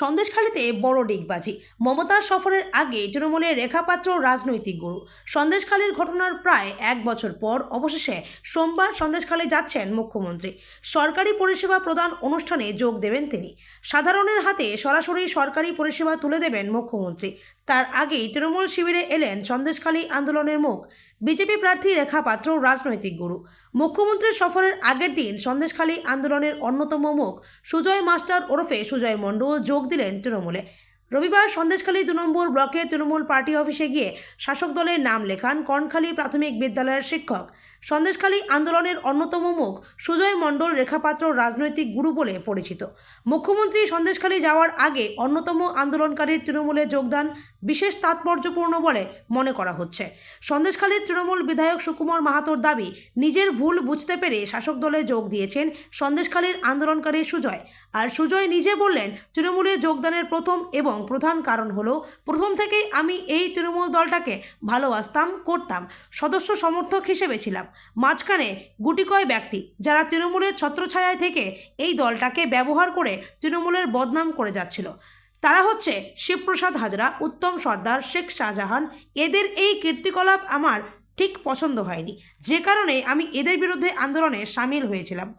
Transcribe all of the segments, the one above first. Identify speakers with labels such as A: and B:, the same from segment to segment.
A: সন্দেশখালীতে বড় ডিগবাজি। মমতার সফরের আগে তৃণমূলের রেখাপাত্র রাজনৈতিক গুরু। সন্দেশখালীর ঘটনার প্রায় এক বছর পর অবশেষে সোমবার সন্দেশখালী যাচ্ছেন মুখ্যমন্ত্রী। সরকারি পরিষেবা প্রদান অনুষ্ঠানে যোগ দেবেন তিনি। সাধারণের হাতে সরাসরি সরকারি পরিষেবা তুলে দেবেন মুখ্যমন্ত্রী। তার আগেই তৃণমূল শিবিরে এলেন সন্দেশখালী আন্দোলনের মুখ বিজেপি প্রার্থী রেখাপাত্র রাজনৈতিক গুরু। মুখ্যমন্ত্রীর সফরের আগের দিন সন্দেশখালী আন্দোলনের অন্যতম মুখ সুজয় মাস্টার ওরফে সুজয় মণ্ডল যোগ দিলেন তৃণমূলে। রবিবার সন্দেশখালী 2 নম্বর ব্লকের তৃণমূল পার্টি অফিসে গিয়ে শাসক দলের নাম লেখান কর্ণখালী প্রাথমিক বিদ্যালয়ের শিক্ষক। সন্দেশখালী আন্দোলনের অন্যতম মুখ সুজয় মণ্ডল রেখাপাত্র রাজনৈতিক গুরু বলে পরিচিত। মুখ্যমন্ত্রী সন্দেশখালী যাওয়ার আগে অন্যতম আন্দোলনকারীর তৃণমূলে যোগদান বিশেষ তাৎপর্যপূর্ণ বলে মনে করা হচ্ছে। সন্দেশখালীর তৃণমূল বিধায়ক সুকুমার মাহাতোর দাবি, নিজের ভুল বুঝতে পেরে শাসক দলে যোগ দিয়েছেন সন্দেশখালীর আন্দোলনকারী সুজয়। আর সুজয় নিজে বললেন, তৃণমূলে যোগদানের প্রথম এবং প্রধান কারণ হলো, প্রথম থেকেই আমি এই তৃণমূল দলটাকে ভালোবাসতাম, করতাম, সদস্য সমর্থক হিসেবে ছিলাম। মাঝখানে গুটিকয় ব্যক্তি যারা তৃণমূলের ছত্রছায়ায় থেকে এই দলটাকে ব্যবহার করে তৃণমূলের বদনাম করে যাচ্ছিল। তারা হচ্ছে শিবপ্রসাদ হাজরা, উত্তম সর্দার, শেখ শাহজাহান। এদের এই কীর্তিকলাপ আমার ঠিক পছন্দ হয়নি, যে কারণে আমি এদের বিরুদ্ধে আন্দোলনে সামিল হয়েছিলাম।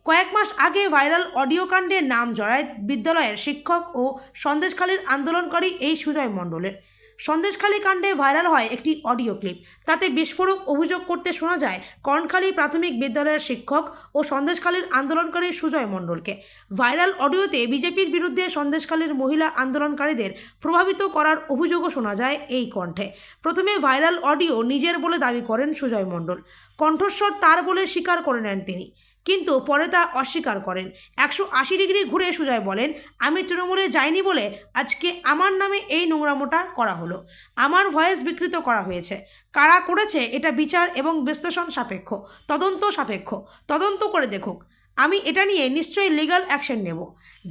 A: কয়েক মাস আগে ভাইরাল অডিও কাণ্ডে নাম জড়ায় বিদ্যালয়ের শিক্ষক ও সন্দেশখালীর আন্দোলনকারী এই সুজয় মণ্ডলের। সন্দেশখালী কাণ্ডে ভাইরাল হয় একটি অডিও ক্লিপ। তাতে বিস্ফোরক অভিযোগ করতে শোনা যায় কর্ণখালী প্রাথমিক বিদ্যালয়ের শিক্ষক ও সন্দেশখালীর আন্দোলনকারী সুজয় মণ্ডলকে। ভাইরাল অডিওতে বিজেপির বিরুদ্ধে সন্দেশখালীর মহিলা আন্দোলনকারীদের প্রভাবিত করার অভিযোগও শোনা যায় এই কণ্ঠে। প্রথমে ভাইরাল অডিও নিজের বলে দাবি করেন সুজয় মণ্ডল। কণ্ঠস্বর তার বলে স্বীকার করে নেন তিনি, কিন্তু পরে তা অস্বীকার করেন। 180 ডিগ্রি ঘুরে সুজয় বলেন, আমি তৃণমূলে যাইনি বলে আজকে আমার নামে এই নোংরামোটা করা হলো। আমার ভয়েস বিকৃত করা হয়েছে। কারা করেছে এটা বিচার এবং বিশ্লেষণ সাপেক্ষ, তদন্ত সাপেক্ষ। তদন্ত করে দেখুক। আমি এটা নিয়ে নিশ্চয়ই লিগ্যাল অ্যাকশন নেব।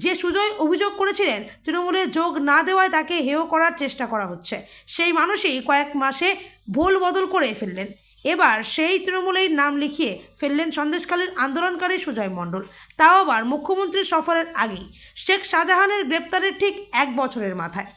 A: যে সুজয় অভিযোগ করেছিলেন তৃণমূলে যোগ না দেওয়ায় তাকে হেয় করার চেষ্টা করা হচ্ছে, সেই মানুষই কয়েক মাসে ভুল বদল করে ফেললেন। এবার সেই তৃণমূলের নাম লিখিয়ে ফেললেন সন্দেশখালীর আন্দোলনকারী সুজয় মণ্ডল, তাও আবার মুখ্যমন্ত্রীর সফরের আগেই, শেখ শাহজাহানের গ্রেপ্তারের ঠিক 1 বছরের মাথায়।